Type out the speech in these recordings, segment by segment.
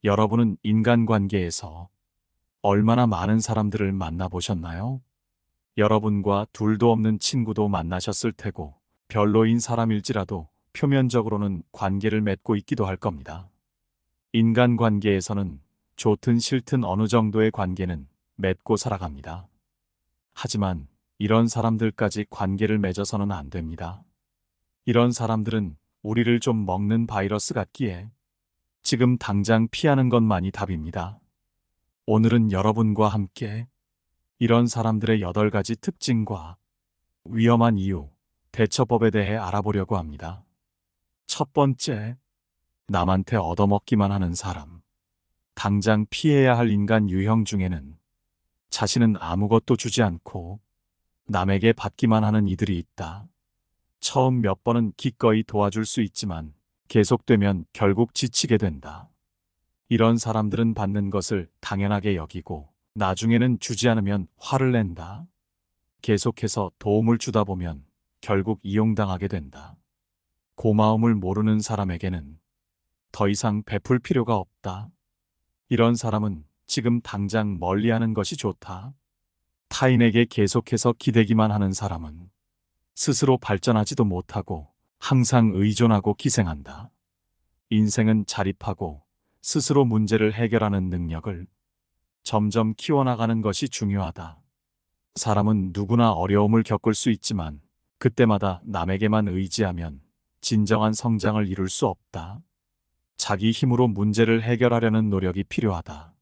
여러분은 인간관계에서 얼마나 많은 사람들을 만나보셨나요? 여러분과 둘도 없는 친구도 만나셨을 테고, 별로인 사람일지라도 표면적으로는 관계를 맺고 있기도 할 겁니다. 인간관계에서는 좋든 싫든 어느 정도의 관계는 맺고 살아갑니다. 하지만 이런 사람들까지 관계를 맺어서는 안 됩니다. 이런 사람들은 우리를 좀 먹는 바이러스 같기에 지금 당장 피하는 것만이 답입니다. 오늘은 여러분과 함께 이런 사람들의 8가지 특징과 위험한 이유, 대처법에 대해 알아보려고 합니다. 첫 번째, 남한테 얻어먹기만 하는 사람. 당장 피해야 할 인간 유형 중에는 자신은 아무것도 주지 않고 남에게 받기만 하는 이들이 있다. 처음 몇 번은 기꺼이 도와줄 수 있지만 계속되면 결국 지치게 된다. 이런 사람들은 받는 것을 당연하게 여기고 나중에는 주지 않으면 화를 낸다. 계속해서 도움을 주다 보면 결국 이용당하게 된다. 고마움을 모르는 사람에게는 더 이상 베풀 필요가 없다. 이런 사람은 지금 당장 멀리하는 것이 좋다. 타인에게 계속해서 기대기만 하는 사람은 스스로 발전하지도 못하고 항상 의존하고 기생한다. 인생은 자립하고 스스로 문제를 해결하는 능력을 점점 키워나가는 것이 중요하다. 사람은 누구나 어려움을 겪을 수 있지만 그때마다 남에게만 의지하면 진정한 성장을 이룰 수 없다. 자기 힘으로 문제를 해결하려는 노력이 필요하다.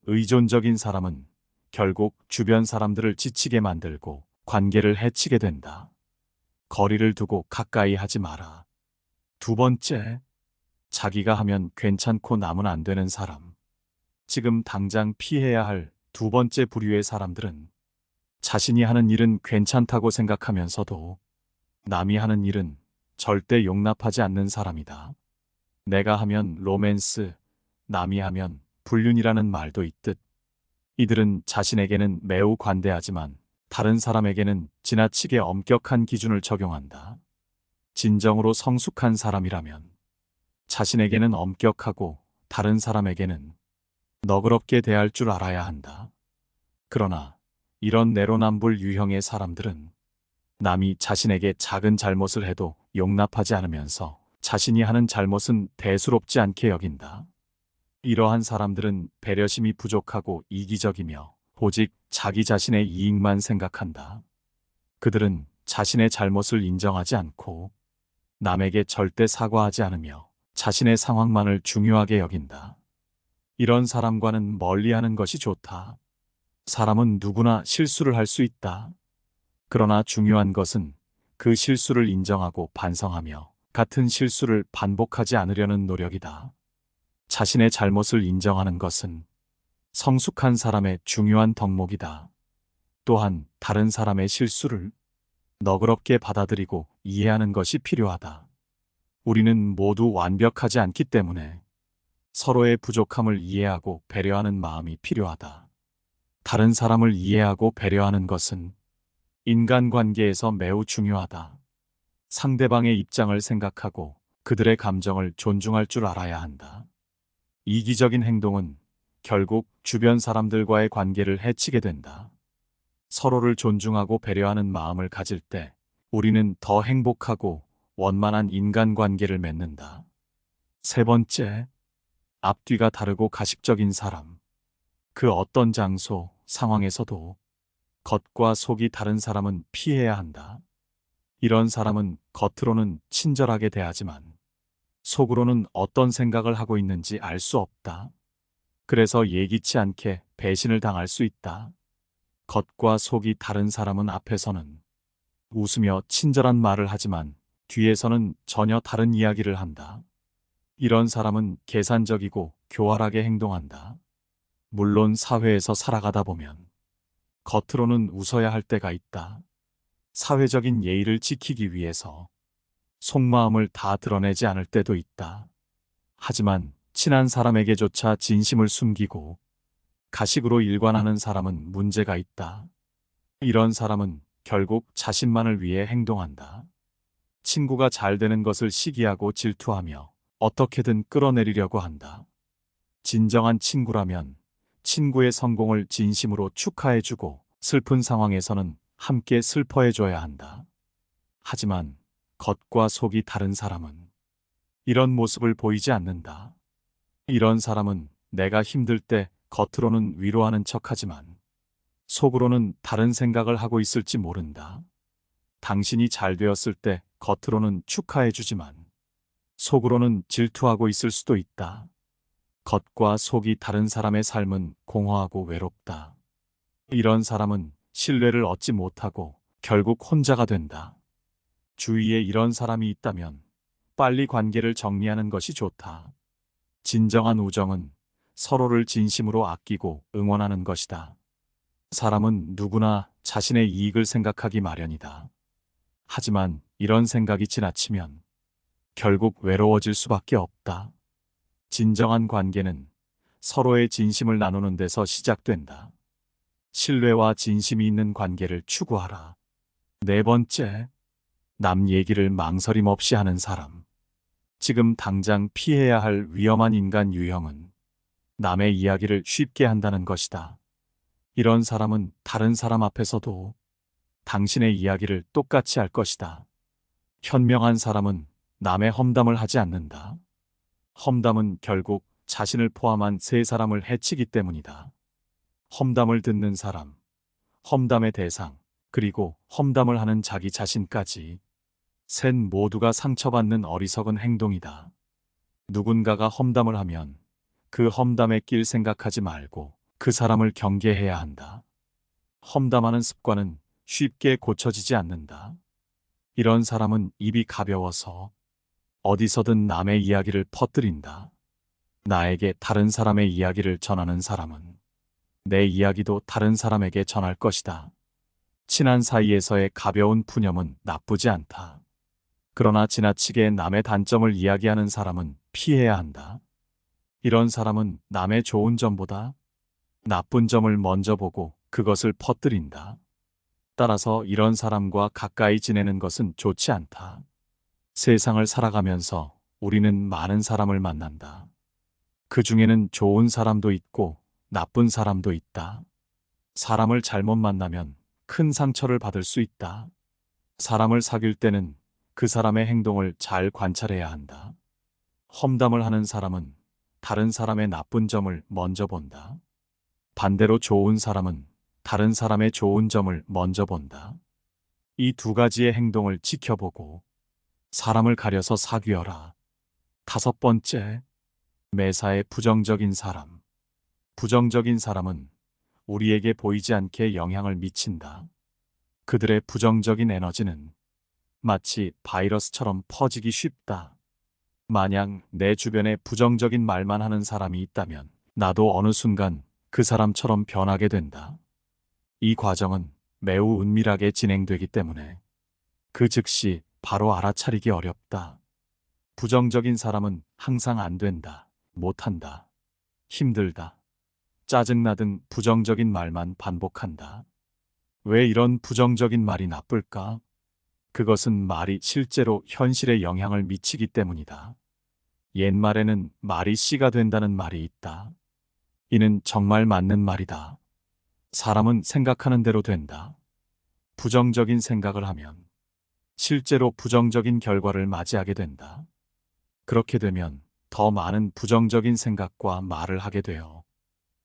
의존적인 사람은 결국 주변 사람들을 지치게 만들고 관계를 해치게 된다. 거리를 두고 가까이 하지 마라. 두 번째, 자기가 하면 괜찮고 남은 안 되는 사람. 지금 당장 피해야 할 두 번째 부류의 사람들은 자신이 하는 일은 괜찮다고 생각하면서도 남이 하는 일은 절대 용납하지 않는 사람이다. 내가 하면 로맨스, 남이 하면 불륜이라는 말도 있듯 이들은 자신에게는 매우 관대하지만 다른 사람에게는 지나치게 엄격한 기준을 적용한다. 진정으로 성숙한 사람이라면 자신에게는 엄격하고 다른 사람에게는 너그럽게 대할 줄 알아야 한다. 그러나 이런 내로남불 유형의 사람들은 남이 자신에게 작은 잘못을 해도 용납하지 않으면서 자신이 하는 잘못은 대수롭지 않게 여긴다. 이러한 사람들은 배려심이 부족하고 이기적이며 오직 자기 자신의 이익만 생각한다. 그들은 자신의 잘못을 인정하지 않고 남에게 절대 사과하지 않으며 자신의 상황만을 중요하게 여긴다. 이런 사람과는 멀리하는 것이 좋다. 사람은 누구나 실수를 할 수 있다. 그러나 중요한 것은 그 실수를 인정하고 반성하며 같은 실수를 반복하지 않으려는 노력이다. 자신의 잘못을 인정하는 것은 성숙한 사람의 중요한 덕목이다. 또한 다른 사람의 실수를 너그럽게 받아들이고 이해하는 것이 필요하다. 우리는 모두 완벽하지 않기 때문에 서로의 부족함을 이해하고 배려하는 마음이 필요하다. 다른 사람을 이해하고 배려하는 것은 인간관계에서 매우 중요하다. 상대방의 입장을 생각하고 그들의 감정을 존중할 줄 알아야 한다. 이기적인 행동은 결국 주변 사람들과의 관계를 해치게 된다. 서로를 존중하고 배려하는 마음을 가질 때 우리는 더 행복하고 원만한 인간관계를 맺는다. 세 번째, 앞뒤가 다르고 가식적인 사람. 그 어떤 장소, 상황에서도 겉과 속이 다른 사람은 피해야 한다. 이런 사람은 겉으로는 친절하게 대하지만 속으로는 어떤 생각을 하고 있는지 알 수 없다. 그래서 예기치 않게 배신을 당할 수 있다. 겉과 속이 다른 사람은 앞에서는 웃으며 친절한 말을 하지만 뒤에서는 전혀 다른 이야기를 한다. 이런 사람은 계산적이고 교활하게 행동한다. 물론 사회에서 살아가다 보면 겉으로는 웃어야 할 때가 있다. 사회적인 예의를 지키기 위해서 속마음을 다 드러내지 않을 때도 있다. 하지만 친한 사람에게조차 진심을 숨기고 가식으로 일관하는 사람은 문제가 있다. 이런 사람은 결국 자신만을 위해 행동한다. 친구가 잘 되는 것을 시기하고 질투하며 어떻게든 끌어내리려고 한다. 진정한 친구라면 친구의 성공을 진심으로 축하해주고 슬픈 상황에서는 함께 슬퍼해줘야 한다. 하지만 겉과 속이 다른 사람은 이런 모습을 보이지 않는다. 이런 사람은 내가 힘들 때 겉으로는 위로하는 척하지만 속으로는 다른 생각을 하고 있을지 모른다. 당신이 잘 되었을 때 겉으로는 축하해주지만 속으로는 질투하고 있을 수도 있다. 겉과 속이 다른 사람의 삶은 공허하고 외롭다. 이런 사람은 신뢰를 얻지 못하고 결국 혼자가 된다. 주위에 이런 사람이 있다면 빨리 관계를 정리하는 것이 좋다. 진정한 우정은 서로를 진심으로 아끼고 응원하는 것이다. 사람은 누구나 자신의 이익을 생각하기 마련이다. 하지만 이런 생각이 지나치면 결국 외로워질 수밖에 없다. 진정한 관계는 서로의 진심을 나누는 데서 시작된다. 신뢰와 진심이 있는 관계를 추구하라. 네 번째, 남 얘기를 망설임 없이 하는 사람. 지금 당장 피해야 할 위험한 인간 유형은 남의 이야기를 쉽게 한다는 것이다. 이런 사람은 다른 사람 앞에서도 당신의 이야기를 똑같이 할 것이다. 현명한 사람은 남의 험담을 하지 않는다. 험담은 결국 자신을 포함한 세 사람을 해치기 때문이다. 험담을 듣는 사람, 험담의 대상, 그리고 험담을 하는 자기 자신까지 셋 모두가 상처받는 어리석은 행동이다. 누군가가 험담을 하면 그 험담에 낄 생각하지 말고 그 사람을 경계해야 한다. 험담하는 습관은 쉽게 고쳐지지 않는다. 이런 사람은 입이 가벼워서 어디서든 남의 이야기를 퍼뜨린다. 나에게 다른 사람의 이야기를 전하는 사람은 내 이야기도 다른 사람에게 전할 것이다. 친한 사이에서의 가벼운 푸념은 나쁘지 않다. 그러나 지나치게 남의 단점을 이야기하는 사람은 피해야 한다. 이런 사람은 남의 좋은 점보다 나쁜 점을 먼저 보고 그것을 퍼뜨린다. 따라서 이런 사람과 가까이 지내는 것은 좋지 않다. 세상을 살아가면서 우리는 많은 사람을 만난다. 그 중에는 좋은 사람도 있고 나쁜 사람도 있다. 사람을 잘못 만나면 큰 상처를 받을 수 있다. 사람을 사귈 때는 그 사람의 행동을 잘 관찰해야 한다. 험담을 하는 사람은 다른 사람의 나쁜 점을 먼저 본다. 반대로 좋은 사람은 다른 사람의 좋은 점을 먼저 본다. 이 두 가지의 행동을 지켜보고 사람을 가려서 사귀어라. 다섯 번째, 매사에 부정적인 사람. 부정적인 사람은 우리에게 보이지 않게 영향을 미친다. 그들의 부정적인 에너지는 마치 바이러스처럼 퍼지기 쉽다. 만약 내 주변에 부정적인 말만 하는 사람이 있다면 나도 어느 순간 그 사람처럼 변하게 된다. 이 과정은 매우 은밀하게 진행되기 때문에 그 즉시 바로 알아차리기 어렵다. 부정적인 사람은 항상 안 된다, 못한다, 힘들다, 짜증나 등 부정적인 말만 반복한다. 왜 이런 부정적인 말이 나쁠까? 그것은 말이 실제로 현실에 영향을 미치기 때문이다. 옛말에는 말이 씨가 된다는 말이 있다. 이는 정말 맞는 말이다. 사람은 생각하는 대로 된다. 부정적인 생각을 하면 실제로 부정적인 결과를 맞이하게 된다. 그렇게 되면 더 많은 부정적인 생각과 말을 하게 되어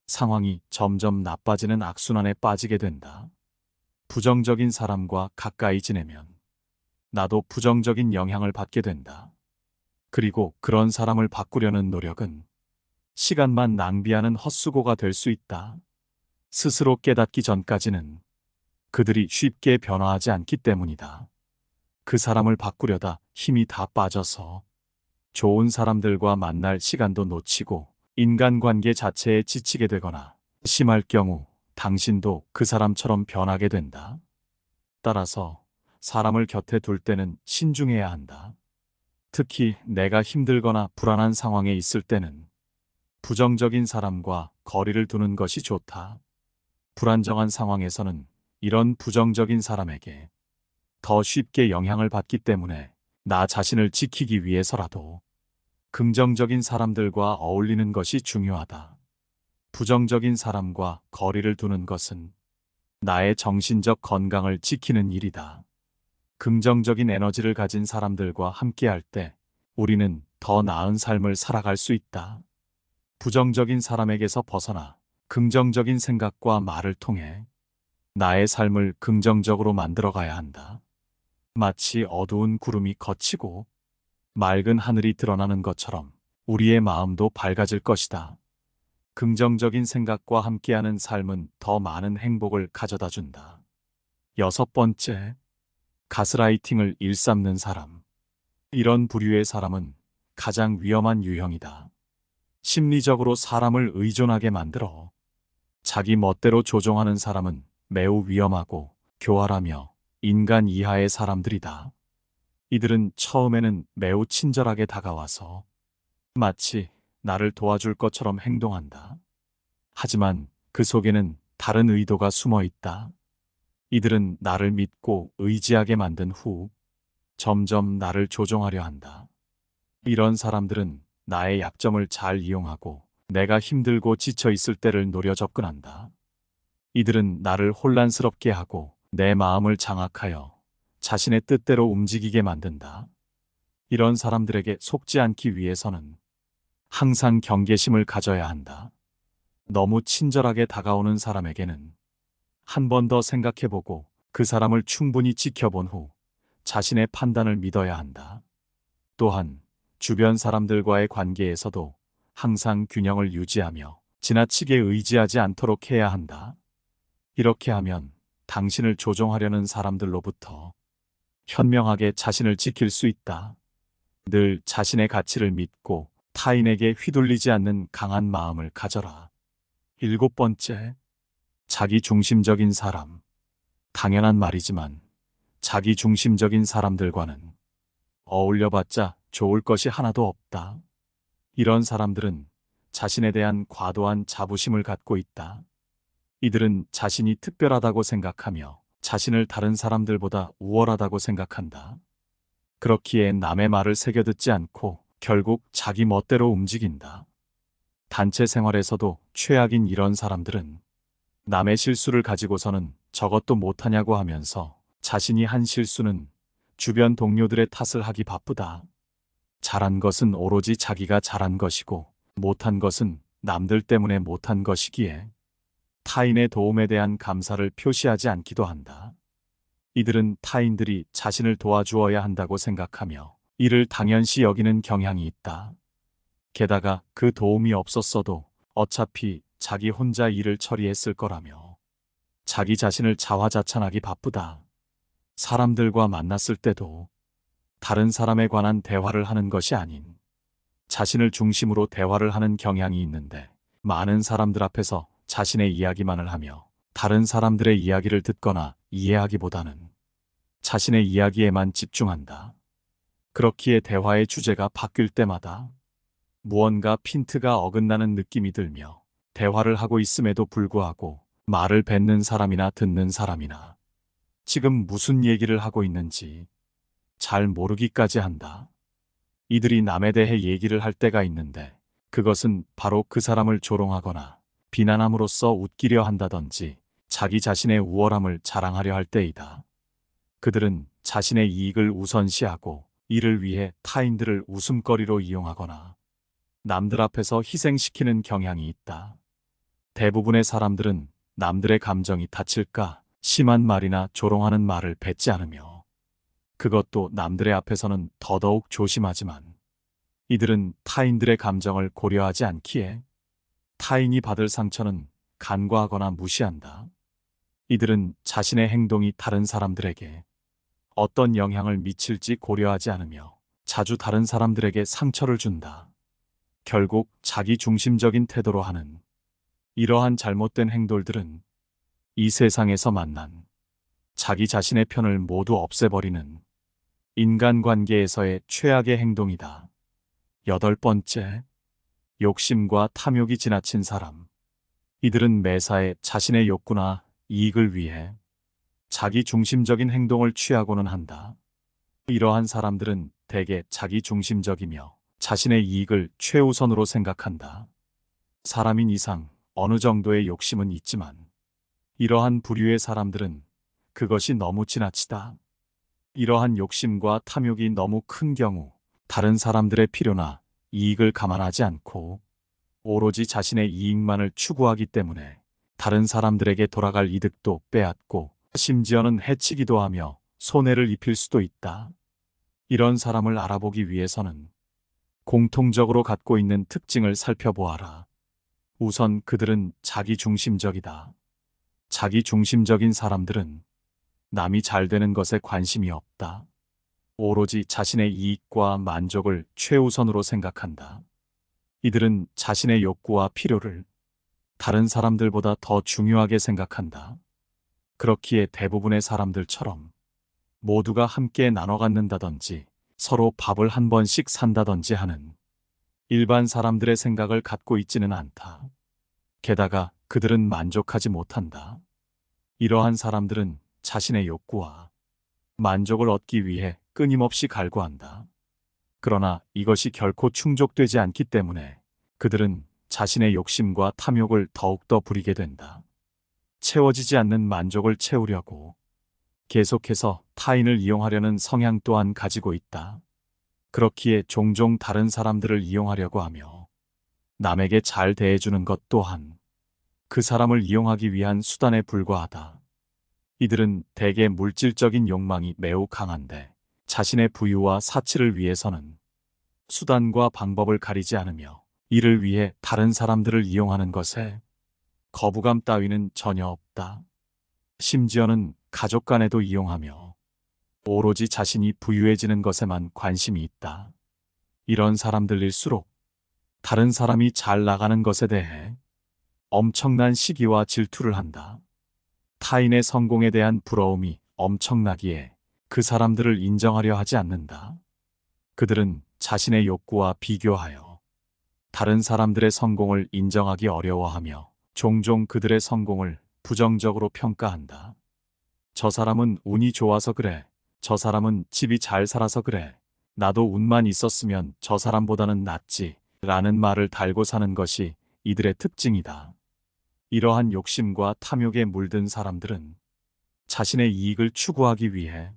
상황이 점점 나빠지는 악순환에 빠지게 된다. 부정적인 사람과 가까이 지내면 나도 부정적인 영향을 받게 된다. 그리고 그런 사람을 바꾸려는 노력은 시간만 낭비하는 헛수고가 될 수 있다. 스스로 깨닫기 전까지는 그들이 쉽게 변화하지 않기 때문이다. 그 사람을 바꾸려다 힘이 다 빠져서 좋은 사람들과 만날 시간도 놓치고 인간관계 자체에 지치게 되거나 심할 경우 당신도 그 사람처럼 변하게 된다. 따라서 사람을 곁에 둘 때는 신중해야 한다. 특히 내가 힘들거나 불안한 상황에 있을 때는 부정적인 사람과 거리를 두는 것이 좋다. 불안정한 상황에서는 이런 부정적인 사람에게 더 쉽게 영향을 받기 때문에 나 자신을 지키기 위해서라도 긍정적인 사람들과 어울리는 것이 중요하다. 부정적인 사람과 거리를 두는 것은 나의 정신적 건강을 지키는 일이다. 긍정적인 에너지를 가진 사람들과 함께할 때 우리는 더 나은 삶을 살아갈 수 있다. 부정적인 사람에게서 벗어나 긍정적인 생각과 말을 통해 나의 삶을 긍정적으로 만들어 가야 한다. 마치 어두운 구름이 걷히고 맑은 하늘이 드러나는 것처럼 우리의 마음도 밝아질 것이다. 긍정적인 생각과 함께하는 삶은 더 많은 행복을 가져다 준다. 6번째, 가스라이팅을 일삼는 사람. 이런 부류의 사람은 가장 위험한 유형이다. 심리적으로 사람을 의존하게 만들어 자기 멋대로 조종하는 사람은 매우 위험하고 교활하며 인간 이하의 사람들이다. 이들은 처음에는 매우 친절하게 다가와서 마치 나를 도와줄 것처럼 행동한다. 하지만 그 속에는 다른 의도가 숨어 있다. 이들은 나를 믿고 의지하게 만든 후 점점 나를 조종하려 한다. 이런 사람들은 나의 약점을 잘 이용하고 내가 힘들고 지쳐 있을 때를 노려 접근한다. 이들은 나를 혼란스럽게 하고 내 마음을 장악하여 자신의 뜻대로 움직이게 만든다. 이런 사람들에게 속지 않기 위해서는 항상 경계심을 가져야 한다. 너무 친절하게 다가오는 사람에게는 한 번 더 생각해보고 그 사람을 충분히 지켜본 후 자신의 판단을 믿어야 한다. 또한 주변 사람들과의 관계에서도 항상 균형을 유지하며 지나치게 의지하지 않도록 해야 한다. 이렇게 하면 당신을 조종하려는 사람들로부터 현명하게 자신을 지킬 수 있다. 늘 자신의 가치를 믿고 타인에게 휘둘리지 않는 강한 마음을 가져라. 7번째, 자기중심적인 사람. 당연한 말이지만 자기중심적인 사람들과는 어울려봤자 좋을 것이 하나도 없다. 이런 사람들은 자신에 대한 과도한 자부심을 갖고 있다. 이들은 자신이 특별하다고 생각하며 자신을 다른 사람들보다 우월하다고 생각한다. 그렇기에 남의 말을 새겨듣지 않고 결국 자기 멋대로 움직인다. 단체 생활에서도 최악인 이런 사람들은 남의 실수를 가지고서는 저것도 못하냐고 하면서 자신이 한 실수는 주변 동료들의 탓을 하기 바쁘다. 잘한 것은 오로지 자기가 잘한 것이고 못한 것은 남들 때문에 못한 것이기에 타인의 도움에 대한 감사를 표시하지 않기도 한다. 이들은 타인들이 자신을 도와주어야 한다고 생각하며 이를 당연시 여기는 경향이 있다. 게다가 그 도움이 없었어도 어차피 자기 혼자 일을 처리했을 거라며 자기 자신을 자화자찬하기 바쁘다. 사람들과 만났을 때도 다른 사람에 관한 대화를 하는 것이 아닌 자신을 중심으로 대화를 하는 경향이 있는데 많은 사람들 앞에서 자신의 이야기만을 하며 다른 사람들의 이야기를 듣거나 이해하기보다는 자신의 이야기에만 집중한다. 그렇기에 대화의 주제가 바뀔 때마다 무언가 핀트가 어긋나는 느낌이 들며 대화를 하고 있음에도 불구하고 말을 뱉는 사람이나 듣는 사람이나 지금 무슨 얘기를 하고 있는지 잘 모르기까지 한다. 이들이 남에 대해 얘기를 할 때가 있는데 그것은 바로 그 사람을 조롱하거나 비난함으로써 웃기려 한다든지 자기 자신의 우월함을 자랑하려 할 때이다. 그들은 자신의 이익을 우선시하고 이를 위해 타인들을 웃음거리로 이용하거나 남들 앞에서 희생시키는 경향이 있다. 대부분의 사람들은 남들의 감정이 다칠까 심한 말이나 조롱하는 말을 뱉지 않으며 그것도 남들의 앞에서는 더더욱 조심하지만 이들은 타인들의 감정을 고려하지 않기에 타인이 받을 상처는 간과하거나 무시한다. 이들은 자신의 행동이 다른 사람들에게 어떤 영향을 미칠지 고려하지 않으며 자주 다른 사람들에게 상처를 준다. 결국 자기 중심적인 태도로 하는 이러한 잘못된 행동들은 이 세상에서 만난 자기 자신의 편을 모두 없애버리는 인간관계에서의 최악의 행동이다. 8번째, 욕심과 탐욕이 지나친 사람. 이들은 매사에 자신의 욕구나 이익을 위해 자기 중심적인 행동을 취하고는 한다. 이러한 사람들은 대개 자기 중심적이며 자신의 이익을 최우선으로 생각한다. 사람인 이상 어느 정도의 욕심은 있지만 이러한 부류의 사람들은 그것이 너무 지나치다. 이러한 욕심과 탐욕이 너무 큰 경우 다른 사람들의 필요나 이익을 감안하지 않고 오로지 자신의 이익만을 추구하기 때문에 다른 사람들에게 돌아갈 이득도 빼앗고 심지어는 해치기도 하며 손해를 입힐 수도 있다. 이런 사람을 알아보기 위해서는 공통적으로 갖고 있는 특징을 살펴보아라. 우선 그들은 자기중심적이다. 자기중심적인 사람들은 남이 잘 되는 것에 관심이 없다. 오로지 자신의 이익과 만족을 최우선으로 생각한다. 이들은 자신의 욕구와 필요를 다른 사람들보다 더 중요하게 생각한다. 그렇기에 대부분의 사람들처럼 모두가 함께 나눠 갖는다든지 서로 밥을 한 번씩 산다든지 하는 일반 사람들의 생각을 갖고 있지는 않다. 게다가 그들은 만족하지 못한다. 이러한 사람들은 자신의 욕구와 만족을 얻기 위해 끊임없이 갈구한다. 그러나 이것이 결코 충족되지 않기 때문에 그들은 자신의 욕심과 탐욕을 더욱더 부리게 된다. 채워지지 않는 만족을 채우려고 계속해서 타인을 이용하려는 성향 또한 가지고 있다. 그렇기에 종종 다른 사람들을 이용하려고 하며 남에게 잘 대해주는 것 또한 그 사람을 이용하기 위한 수단에 불과하다. 이들은 대개 물질적인 욕망이 매우 강한데 자신의 부유와 사치를 위해서는 수단과 방법을 가리지 않으며 이를 위해 다른 사람들을 이용하는 것에 거부감 따위는 전혀 없다. 심지어는 가족 간에도 이용하며 오로지 자신이 부유해지는 것에만 관심이 있다. 이런 사람들일수록 다른 사람이 잘 나가는 것에 대해 엄청난 시기와 질투를 한다. 타인의 성공에 대한 부러움이 엄청나기에 그 사람들을 인정하려 하지 않는다. 그들은 자신의 욕구와 비교하여 다른 사람들의 성공을 인정하기 어려워하며 종종 그들의 성공을 부정적으로 평가한다. 저 사람은 운이 좋아서 그래. 저 사람은 집이 잘 살아서 그래. 나도 운만 있었으면 저 사람보다는 낫지. 라는 말을 달고 사는 것이 이들의 특징이다. 이러한 욕심과 탐욕에 물든 사람들은 자신의 이익을 추구하기 위해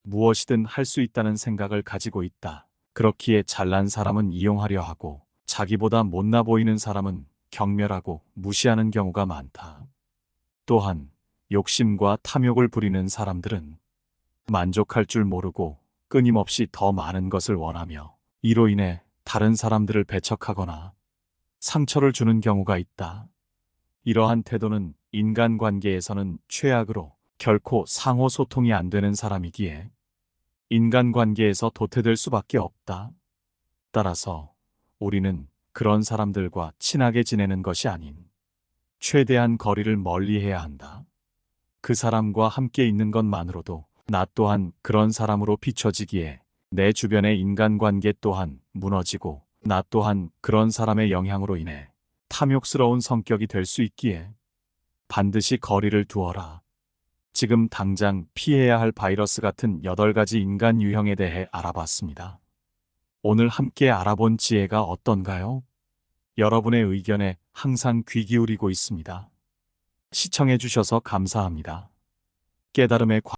무엇이든 할 수 있다는 생각을 가지고 있다. 그렇기에 잘난 사람은 이용하려 하고 자기보다 못나 보이는 사람은 경멸하고 무시하는 경우가 많다. 또한 욕심과 탐욕을 부리는 사람들은 만족할 줄 모르고 끊임없이 더 많은 것을 원하며 이로 인해 다른 사람들을 배척하거나 상처를 주는 경우가 있다. 이러한 태도는 인간관계에서는 최악으로 결코 상호 소통이 안 되는 사람이기에 인간관계에서 도태될 수밖에 없다. 따라서 우리는 그런 사람들과 친하게 지내는 것이 아닌 최대한 거리를 멀리해야 한다. 그 사람과 함께 있는 것만으로도 나 또한 그런 사람으로 비춰지기에 내 주변의 인간관계 또한 무너지고 나 또한 그런 사람의 영향으로 인해 탐욕스러운 성격이 될 수 있기에 반드시 거리를 두어라. 지금 당장 피해야 할 바이러스 같은 8가지 인간 유형에 대해 알아봤습니다. 오늘 함께 알아본 지혜가 어떤가요? 여러분의 의견에 항상 귀 기울이고 있습니다. 시청해 주셔서 감사합니다. 깨달음의